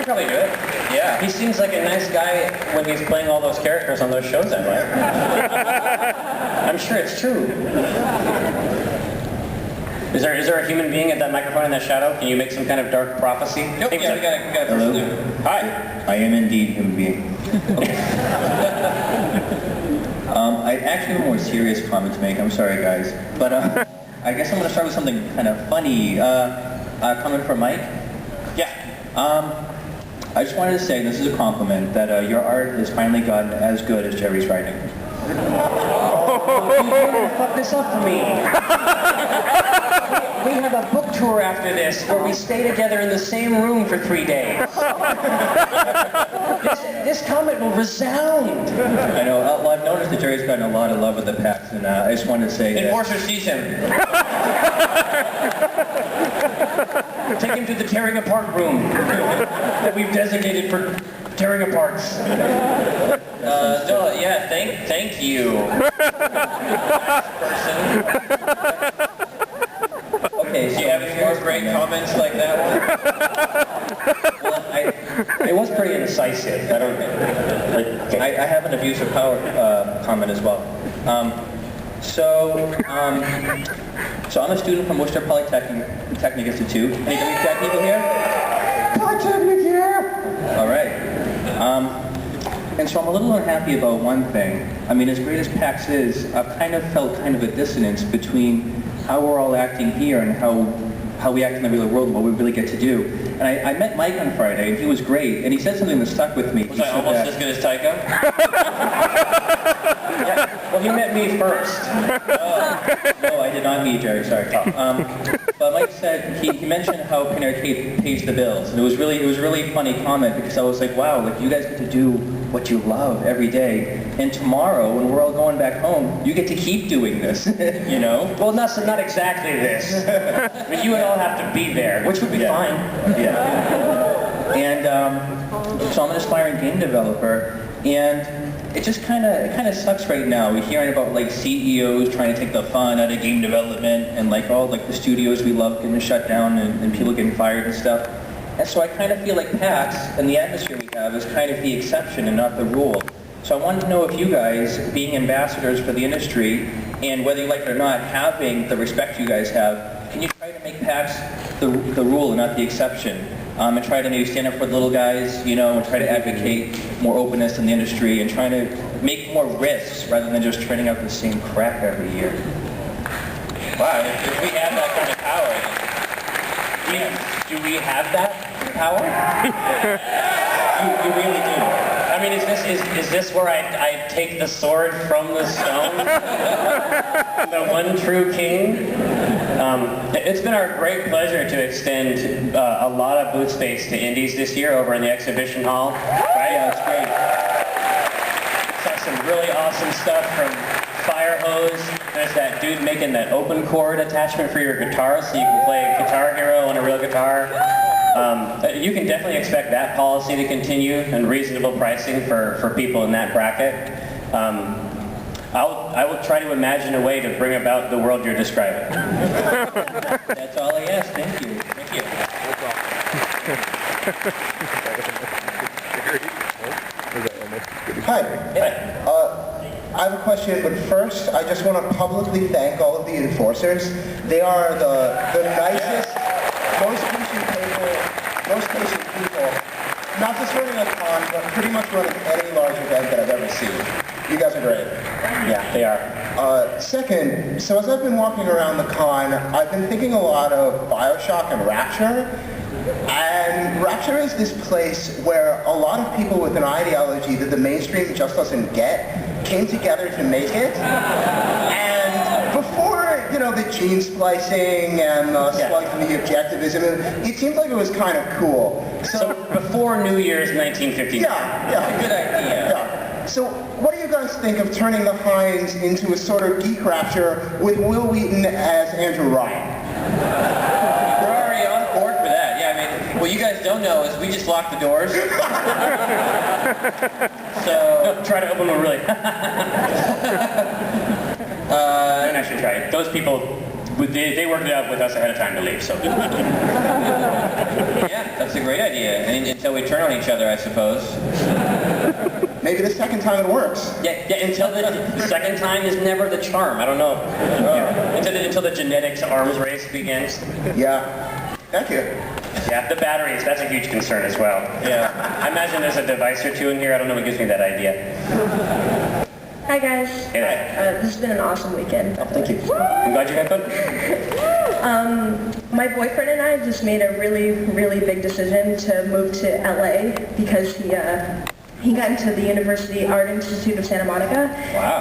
could probably do it. Yeah. He seems like a nice guy when he's playing all those characters on those shows I like. I'm sure it's true. Is there a human being at that microphone in that shadow? Can you make some kind of dark prophecy? Nope, we got a person there. Hi. I am indeed a human being. I actually have a more serious comment to make. I'm sorry, guys. But I guess I'm going to start with something kind of funny. Comment from Mike? Yeah. I just wanted to say, this is a compliment, that your art has finally gotten as good as Jerry's writing. Oh, you're going to fuck this up for me. We have a book tour after this where we stay together in the same room for 3 days. This comment will resound. I know. Well, I've noticed that Jerry's gotten a lot of love with the PAX, and I just wanted to say Enforcer sees him. Take him to the tearing apart room that we've designated for tearing aparts. Yeah, thank you, person. Okay, so do you have any more great comments like that one? Well, it was pretty incisive. I don't. I have an abuse of power comment as well. So I'm a student from Worcester Polytechnic Institute. Any WTech people here? Polytechnic here! All right. And so I'm a little unhappy about one thing. I mean, as great as PAX is, I've kind of felt kind of a dissonance between how we're all acting here and how we act in the real world and what we really get to do. And I met Mike on Friday, and he was great, and he said something that stuck with me. Was I almost as good as Taika? Yeah. Well, he met me first. No, I did not meet Jerry, sorry. But Mike said, he mentioned how Penny Arcade pays the bills, and it was a really funny comment, because I was like, wow, like you guys get to do what you love every day, and tomorrow, when we're all going back home, you get to keep doing this, you know? Well, not exactly this. But you would all have to be there, which would be fine. Yeah. And so I'm an aspiring game developer, and it just kind of sucks right now. We're hearing about like CEOs trying to take the fun out of game development, and like all like the studios we love getting shut down, and people getting fired and stuff. And so I kind of feel like PAX and the atmosphere we have is kind of the exception and not the rule. So I wanted to know if you guys, being ambassadors for the industry, and whether you like it or not, having the respect you guys have, can you try to make PAX the rule and not the exception? And try to maybe stand up for the little guys, you know, and try to advocate more openness in the industry and trying to make more risks rather than just turning out the same crap every year. Wow, if we have that kind of power, do we have that power? You really do. I mean, is this where I take the sword from the stone? The one true king? It's been our great pleasure to extend a lot of booth space to indies this year over in the exhibition hall. Right? Yeah, it's great. Saw some really awesome stuff from Fire Hose. There's that dude making that open chord attachment for your guitar so you can play Guitar Hero on a real guitar. You can definitely expect that policy to continue and reasonable pricing for people in that bracket. I will try to imagine a way to bring about the world you're describing. That's all I ask. Thank you. Thank you. Hi. I have a question, but first I just want to publicly thank all of the enforcers. They are the nicest, most patient people, not just running a con, but pretty much running any large event that I've ever seen. You guys are great. Yeah, they are. Second, so as I've been walking around the con, I've been thinking a lot of BioShock and Rapture. And Rapture is this place where a lot of people with an ideology that the mainstream just doesn't get came together to make it. And before, you know, the gene splicing and the objectivism, it seemed like it was kind of cool. So before New Year's 1959. Yeah. Good idea. Yeah. So what do you guys think of turning the Hines into a sort of geek Rapture with Will Wheaton as Andrew Ryan? We're already on board for that. Yeah, I mean, what you guys don't know is we just locked the doors. So try to open them really. And I should try it. Those people They worked it out with us ahead of time to leave, so. Yeah, that's a great idea. And until we turn on each other, I suppose. Maybe the second time it works. Yeah, until the second time is never the charm. I don't know. Until the genetics arms race begins. Yeah. Thank you. Yeah, the batteries, that's a huge concern as well. Yeah. I imagine there's a device or two in here. I don't know what gives me that idea. Hi guys. Hey there. This has been an awesome weekend. Oh, thank you. I'm glad you had fun. My boyfriend and I just made a really, really big decision to move to LA because he got into the University Art Institute of Santa Monica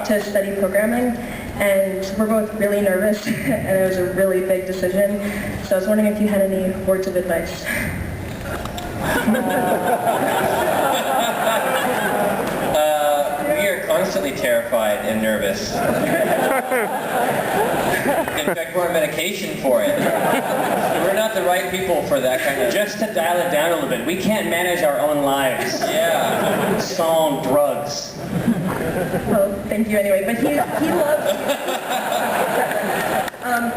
to study programming, and we're both really nervous, and it was a really big decision. So I was wondering if you had any words of advice. We are constantly terrified and nervous. In fact, we're on medication for it. We're not the right people for that kind of... Just to dial it down a little bit, we can't manage our own lives. Yeah. Song, drugs. Well, thank you anyway. But he loves.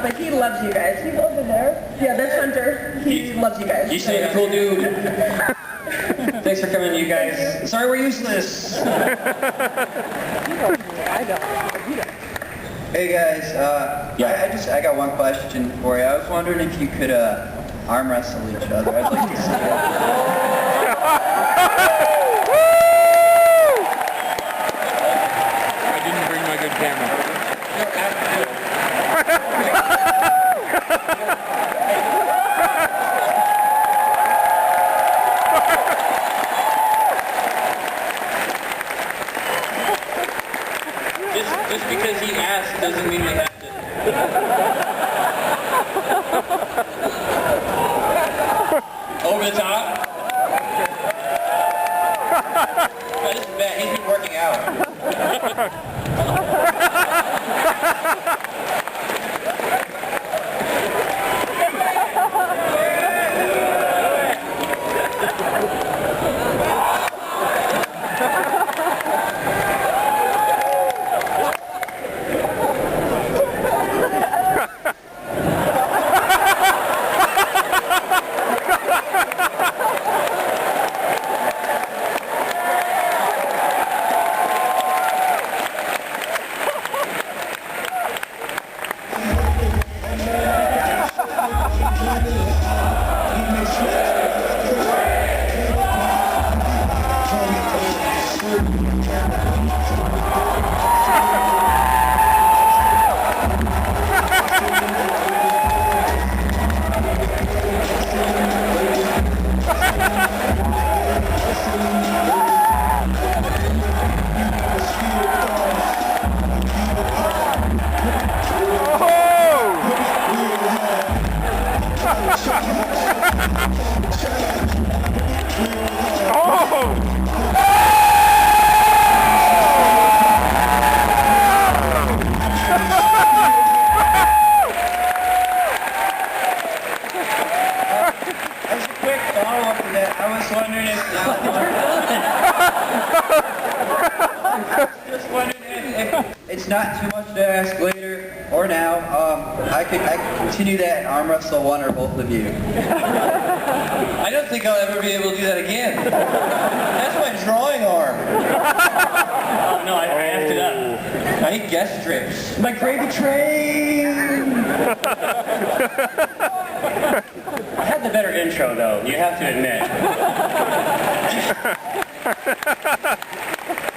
But he loves you guys. He's over there. Yeah, that's Hunter. He loves you guys. You seem like a cool dude. Thanks for coming, you guys. Sorry we're useless. Hey guys, I got one question for you. I was wondering if you could arm wrestle each other. I'd like to see it. I didn't bring my good camera. Just because he asked doesn't mean we have to. Over the top? That is bad. He's been working out. It's not too much to ask later or now. I could continue that and arm wrestle one or both of you. I don't think I'll ever be able to do that again. That's my drawing arm. Oh, no, I effed it up. I need guest strips. My gravy train! I had the better intro, though, you have to admit.